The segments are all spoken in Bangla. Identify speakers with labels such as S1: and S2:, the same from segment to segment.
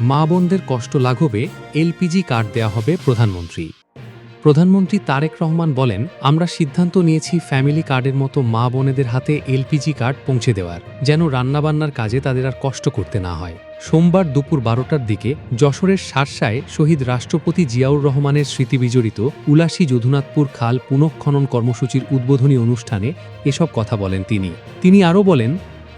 S1: মা বোনদের কষ্ট লাঘবে এলপিজি কার্ড দেয়া হবে প্রধানমন্ত্রী তারেক রহমান বলেন, আমরা সিদ্ধান্ত নিয়েছি ফ্যামিলি কার্ডের মতো মা বোনেদের হাতে এলপিজি কার্ড পৌঁছে দেওয়ার, যেন রান্নাবান্নার কাজে তাদের আর কষ্ট করতে না হয়। সোমবার দুপুর 12টার দিকে যশোরের শার্শায় শহীদ রাষ্ট্রপতি জিয়াউর রহমানের স্মৃতিবিজড়িত উলাসী যদুনাথপুর খাল পুনঃখনন কর্মসূচির উদ্বোধনী অনুষ্ঠানে এসব কথা বলেন তিনি আরও বলেন,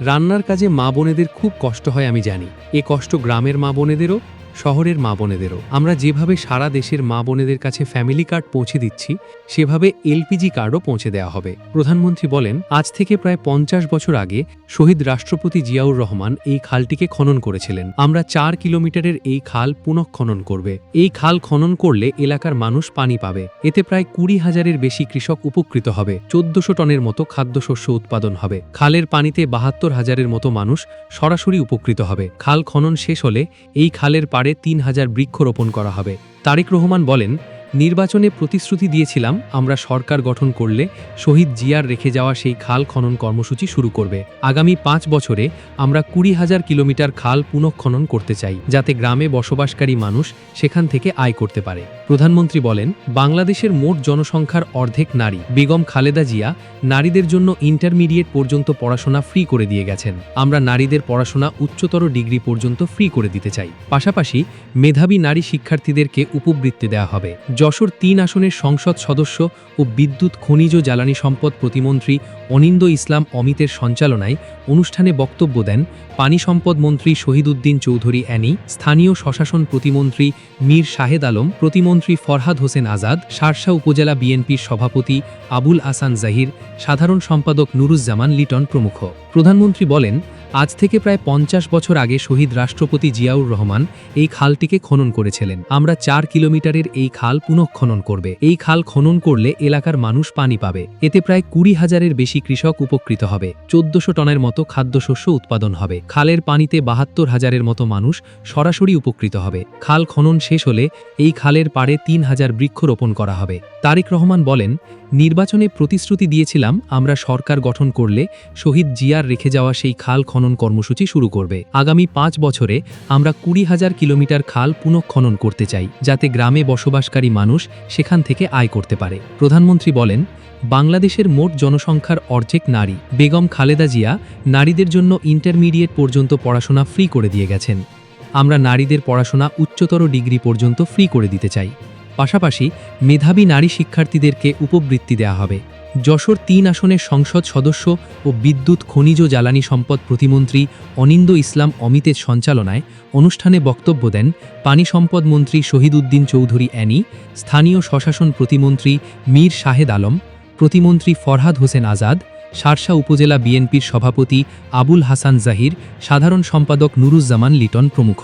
S1: রান্নার কাজে মা বোনেদের খুব কষ্ট হয় আমি জানি। এ কষ্ট গ্রামের মা বোনেদেরও, শহরের মা বোনেদেরও। আমরা যেভাবে সারা দেশের মা বোনেদের কাছে ফ্যামিলি কার্ড পৌঁছে দিচ্ছি, সেভাবে এলপিজি কার্ডও পৌঁছে দেওয়া হবে। প্রধানমন্ত্রী বলেন, আজ থেকে প্রায় 50 বছর আগে শহীদ রাষ্ট্রপতি জিয়াউর রহমান এই খালটিকে খনন করেছিলেন। আমরা 4 কিলোমিটারের এই খাল পুনঃখনন করবে। এই খাল খনন করলে এলাকার মানুষ পানি পাবে। এতে প্রায় 20,000-এর বেশি কৃষক উপকৃত হবে। 1400 টনের মতো খাদ্যশস্য উৎপাদন হবে। খালের পানিতে 72,000-এর মতো মানুষ সরাসরি উপকৃত হবে। খাল খনন শেষ হলে এই খালের পাড়ে 3,000 বৃক্ষরোপণ করা হবে। তারেক রহমান বলেন, নির্বাচনে প্রতিশ্রুতি দিয়েছিলাম আমরা সরকার গঠন করলে শহীদ জিয়ার রেখে যাওয়া সেই খাল খনন কর্মসূচি শুরু করবে। আগামী 5 বছরে আমরা 20,000 কিলোমিটার খাল পুনঃখনন করতে চাই, যাতে গ্রামে বসবাসকারী মানুষ সেখান থেকে আয় করতে পারে। প্রধানমন্ত্রী বলেন, বাংলাদেশের মোট জনসংখ্যার অর্ধেক নারী। বেগম খালেদা জিয়া নারীদের জন্য ইন্টারমিডিয়েট পর্যন্ত পড়াশোনা ফ্রি করে দিয়ে গেছেন। আমরা নারীদের পড়াশোনা উচ্চতর ডিগ্রি পর্যন্ত ফ্রি করে দিতে চাই। পাশাপাশি মেধাবী নারী শিক্ষার্থীদেরকে উপবৃত্তি দেওয়া হবে। যশোর 3 আসনের সংসদ সদস্য ও বিদ্যুৎ খনিজ জ্বালানি সম্পদ প্রতিমন্ত্রী অনিন্দ ইসলাম অমিতের সঞ্চালনায় অনুষ্ঠানে বক্তব্য দেন পানি সম্পদ মন্ত্রী শহীদ উদ্দিন চৌধুরী অ্যানি, স্থানীয় স্বশাসন প্রতিমন্ত্রী মীর শাহেদ আলম, প্রতিমন্ত্রী ফরহাদ হোসেন আজাদ, শার্শা উপজেলা বিএনপির সভাপতি আবুল আহসান জাহির, সাধারণ সম্পাদক নুরুজ্জামান লিটন প্রমুখ। প্রধানমন্ত্রী বলেন, আজ থেকে প্রায় 50 বছর আগে শহীদ রাষ্ট্রপতি জিয়াউর রহমান এই খালটিকে খনন করেছিলেন। আমরা 4 কিলোমিটারের এই খাল পুনঃখনন করবে। এই খাল খনন করলে এলাকার মানুষ পানি পাবে। এতে প্রায় 20,000-এর বেশি কৃষক উপকৃত হবে। 1400 টনের মতো খাদ্যশস্য উৎপাদন হবে। খালের পানিতে 72,000-এর মতো মানুষ সরাসরি উপকৃত হবে। খাল খনন শেষ হলে এই খালের পাড়ে 3,000 বৃক্ষরোপণ করা হবে। তারেক রহমান বলেন, নির্বাচনে প্রতিশ্রুতি দিয়েছিলাম আমরা সরকার গঠন করলে শহীদ জিয়ার রেখে যাওয়া সেই খাল খনন কর্মসূচি শুরু করবে। আগামী 5 বছরে আমরা 20,000 কিলোমিটার খাল পুনঃখনন করতে চাই, যাতে গ্রামে বসবাসকারী মানুষ সেখান থেকে আয় করতে পারে। প্রধানমন্ত্রী বলেন, বাংলাদেশের মোট জনসংখ্যার অর্ধেক নারী। বেগম খালেদা জিয়া নারীদের জন্য ইন্টারমিডিয়েট পর্যন্ত পড়াশোনা ফ্রি করে দিয়ে গেছেন। আমরা নারীদের পড়াশোনা উচ্চতর ডিগ্রি পর্যন্ত ফ্রি করে দিতে চাই। পাশাপাশি মেধাবী নারী শিক্ষার্থীদেরকে উপবৃত্তি দেওয়া হবে। যশোর 3 আসনের সংসদ সদস্য ও বিদ্যুৎ খনিজ জ্বালানি সম্পদ প্রতিমন্ত্রী অনিন্দ ইসলাম অমিতের সঞ্চালনায় অনুষ্ঠানে বক্তব্য দেন পানি সম্পদ মন্ত্রী শহীদ উদ্দিন চৌধুরী অ্যানি, স্থানীয় স্বশাসন প্রতিমন্ত্রী মীর শাহেদ আলম, প্রতিমন্ত্রী ফরহাদ হোসেন আজাদ, শার্শা উপজেলা বিএনপির সভাপতি আবুল হাসান জাহির, সাধারণ সম্পাদক নুরুজ্জামান লিটন প্রমুখ।